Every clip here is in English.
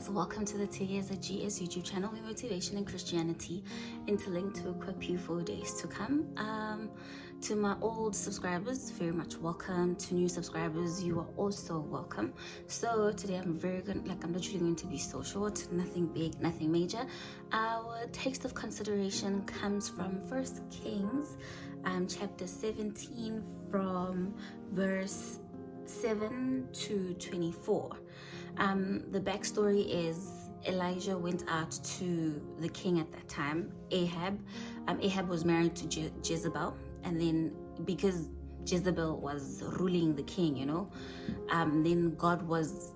guys, welcome to the Together GS YouTube channel where motivation and Christianity interlink to equip you for days to come. To my old subscribers, very much welcome. To new subscribers, you are also welcome. So today I'm literally going to be so short, nothing big, nothing major. Our text of consideration comes from 1 Kings chapter 17 from verse 7 to 24. The backstory is Elijah went out to the king at that time, Ahab. Ahab was married to Jezebel, and then because Jezebel was ruling the king, then God was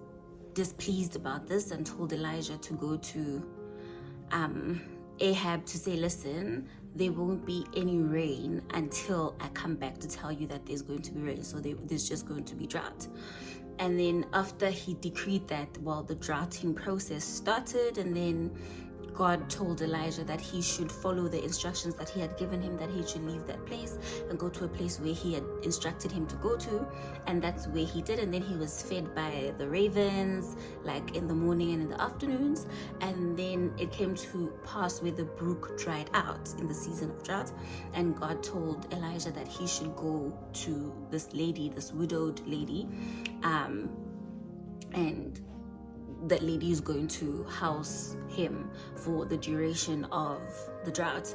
displeased about this and told Elijah to go to Ahab to say, listen, there won't be any rain until I come back to tell you that there's going to be rain. So there's just going to be drought. And then after he decreed that, the droughting process started, and then God told Elijah that he should follow the instructions that he had given him, that he should leave that place and go to a place where he had instructed him to go to. And that's where he did. And then he was fed by the ravens, like in the morning and in the afternoons. And then it came to pass where the brook dried out in the season of drought. And God told Elijah that he should go to this lady, this widowed lady, and that lady is going to house him for the duration of the drought.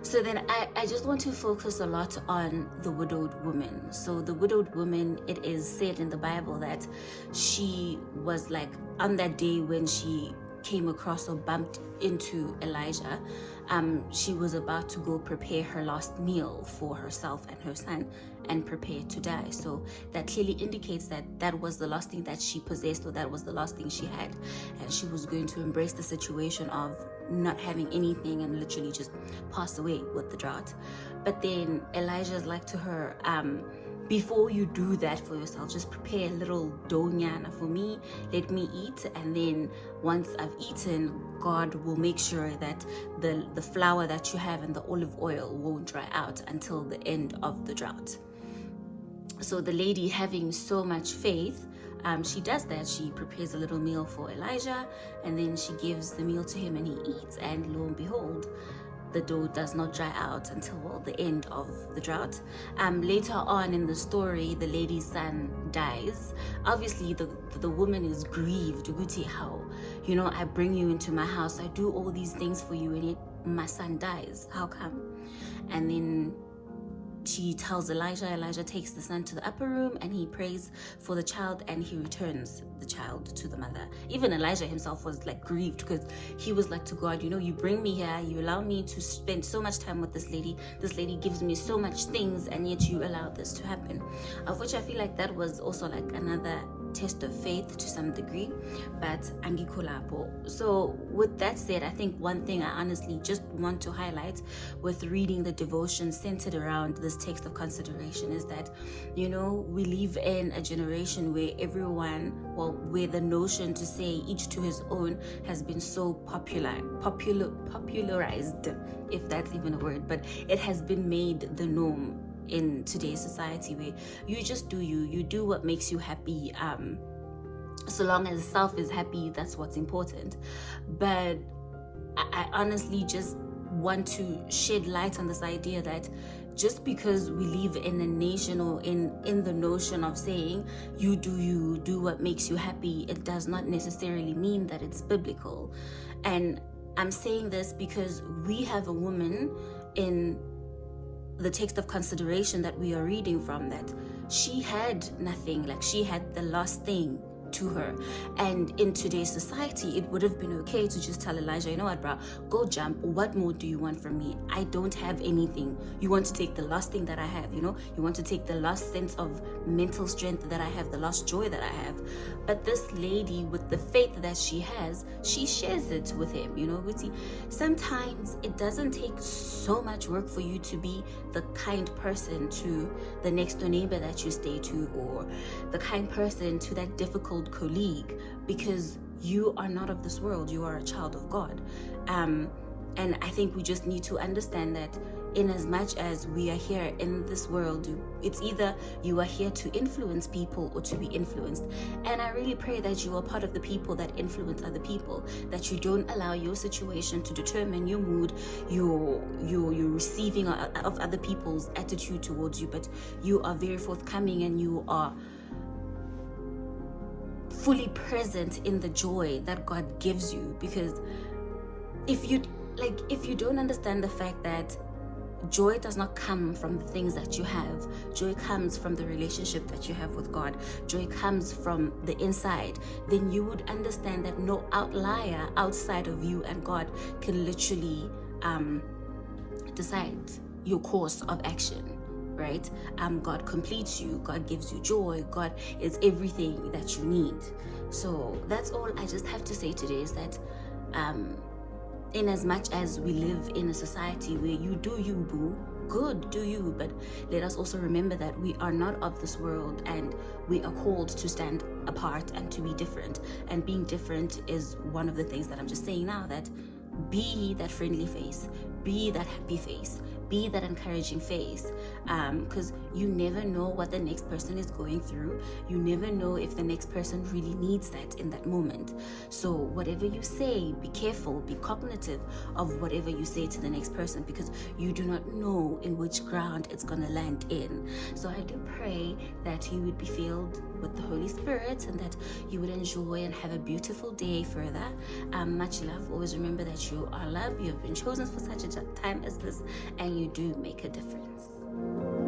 So then I just want to focus a lot on the widowed woman. So the widowed woman, it is said in the Bible that she was like, on that day when she came across or bumped into Elijah, she was about to go prepare her last meal for herself and her son and prepare to die. So that clearly indicates that that was the last thing that she possessed, or that was the last thing she had, and she was going to embrace the situation of not having anything and literally just pass away with the drought. But then Elijah's like to her, before you do that for yourself, just prepare a little donyana for me, let me eat, and then once I've eaten, God will make sure that the flour that you have and the olive oil won't dry out until the end of the drought. So the lady, having so much faith, she does that. She prepares a little meal for Elijah, and then she gives the meal to him and he eats, and lo and behold, the dough does not dry out until the end of the drought. Later on in the story, the lady's son dies. Obviously, the woman is grieved. Guti, how? I bring you into my house, I do all these things for you, and yet my son dies. How come? And then she tells Elijah takes the son to the upper room and he prays for the child, and he returns the child to the mother. Even Elijah himself was like grieved, because he was like to God, you bring me here, you allow me to spend so much time with this lady gives me so much things, and yet you allow this to happen. Of which I feel like that was also like another test of faith to some degree, but angikulapo. So with that said, I think one thing I honestly just want to highlight with reading the devotion centered around this text of consideration is that we live in a generation where where the notion to say each to his own has been so popularized, if that's even a word, but it has been made the norm in today's society, where you just do you do what makes you happy, so long as self is happy, that's what's important. But I honestly just want to shed light on this idea that just because we live in a nation, or in the notion of saying you do what makes you happy, it does not necessarily mean that it's biblical. And I'm saying this because we have a woman in the text of consideration that we are reading from, that she had nothing, like she had the last thing to her. And in today's society, it would have been okay to just tell Elijah, you know what, bro, go jump. What more do you want from me? I don't have anything. You want to take the last thing that I have, you want to take the last sense of mental strength that I have, the last joy that I have. But this lady, with the faith that she has, she shares it with him. Sometimes it doesn't take so much work for you to be the kind person to the next door neighbor that you stay to, or the kind person to that difficult colleague, because you are not of this world. You are a child of God. And I think we just need to understand that in as much as we are here in this world, it's either you are here to influence people or to be influenced. And I really pray that you are part of the people that influence other people, that you don't allow your situation to determine your mood, your receiving of other people's attitude towards you, but you are very forthcoming and you are fully present in the joy that God gives you. Because if you don't understand the fact that joy does not come from the things that you have, joy comes from the relationship that you have with God, joy comes from the inside, then you would understand that no outlier outside of you and God can literally decide your course of action, right? God completes you, God gives you joy, God is everything that you need. So that's all I just have to say today, is that in as much as we live in a society where you do you, boo, good, do you, but let us also remember that we are not of this world and we are called to stand apart and to be different. And being different is one of the things that I'm just saying now, that be that friendly face, be that happy face, be that encouraging face, because you never know what the next person is going through. You never know if the next person really needs that in that moment. So whatever you say, be careful, be cognitive of whatever you say to the next person, because you do not know in which ground it's going to land in. So I do pray that you would be filled with the Holy Spirit and that you would enjoy and have a beautiful day further. Much love. Always remember that you are loved, you have been chosen for such a time as this, and you do make a difference.